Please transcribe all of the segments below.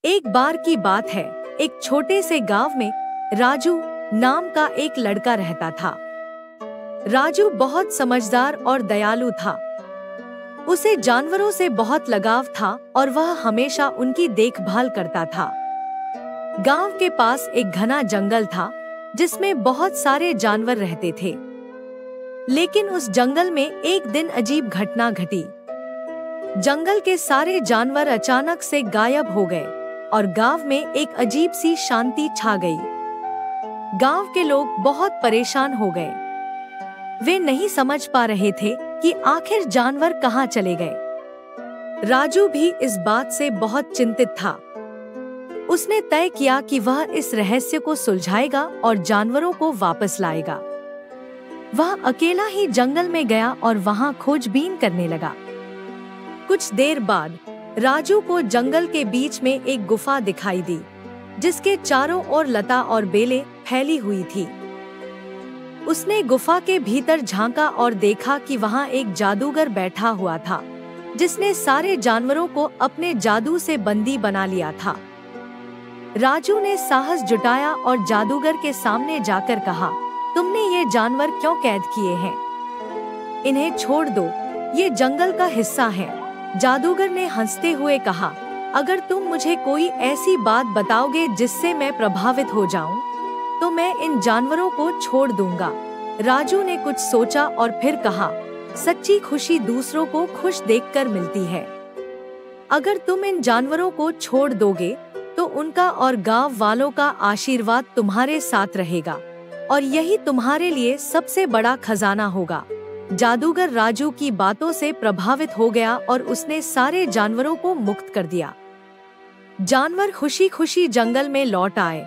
एक बार की बात है, एक छोटे से गांव में राजू नाम का एक लड़का रहता था। राजू बहुत समझदार और दयालु था। उसे जानवरों से बहुत लगाव था और वह हमेशा उनकी देखभाल करता था। गांव के पास एक घना जंगल था जिसमें बहुत सारे जानवर रहते थे। लेकिन उस जंगल में एक दिन अजीब घटना घटी। जंगल के सारे जानवर अचानक से गायब हो गए और गांव में एक अजीब सी शांति छा गई। गांव के लोग बहुत परेशान हो गए। वे नहीं समझ पा रहे थे कि आखिर जानवर कहाँ चले गए। राजू भी इस बात से बहुत चिंतित था। उसने तय किया कि वह इस रहस्य को सुलझाएगा और जानवरों को वापस लाएगा। वह अकेला ही जंगल में गया और वहां खोजबीन करने लगा। कुछ देर बाद राजू को जंगल के बीच में एक गुफा दिखाई दी, जिसके चारों ओर लता और बेलें फैली हुई थी। उसने गुफा के भीतर झांका और देखा कि वहां एक जादूगर बैठा हुआ था, जिसने सारे जानवरों को अपने जादू से बंदी बना लिया था। राजू ने साहस जुटाया और जादूगर के सामने जाकर कहा, तुमने ये जानवर क्यों कैद किए हैं? इन्हें छोड़ दो, ये जंगल का हिस्सा है। जादूगर ने हंसते हुए कहा, अगर तुम मुझे कोई ऐसी बात बताओगे जिससे मैं प्रभावित हो जाऊं, तो मैं इन जानवरों को छोड़ दूंगा। राजू ने कुछ सोचा और फिर कहा, सच्ची खुशी दूसरों को खुश देखकर मिलती है। अगर तुम इन जानवरों को छोड़ दोगे तो उनका और गांव वालों का आशीर्वाद तुम्हारे साथ रहेगा और यही तुम्हारे लिए सबसे बड़ा खजाना होगा। जादूगर राजू की बातों से प्रभावित हो गया और उसने सारे जानवरों को मुक्त कर दिया। जानवर खुशी खुशी जंगल में लौट आए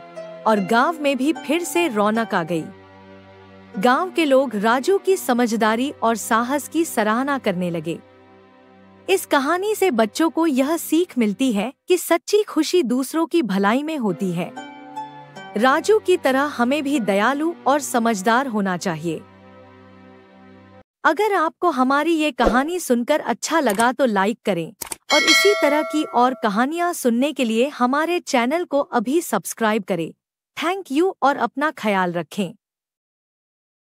और गांव में भी फिर से रौनक आ गई। गांव के लोग राजू की समझदारी और साहस की सराहना करने लगे। इस कहानी से बच्चों को यह सीख मिलती है कि सच्ची खुशी दूसरों की भलाई में होती है। राजू की तरह हमें भी दयालु और समझदार होना चाहिए। अगर आपको हमारी ये कहानी सुनकर अच्छा लगा तो लाइक करें और इसी तरह की और कहानियाँ सुनने के लिए हमारे चैनल को अभी सब्सक्राइब करें। थैंक यू और अपना ख्याल रखें।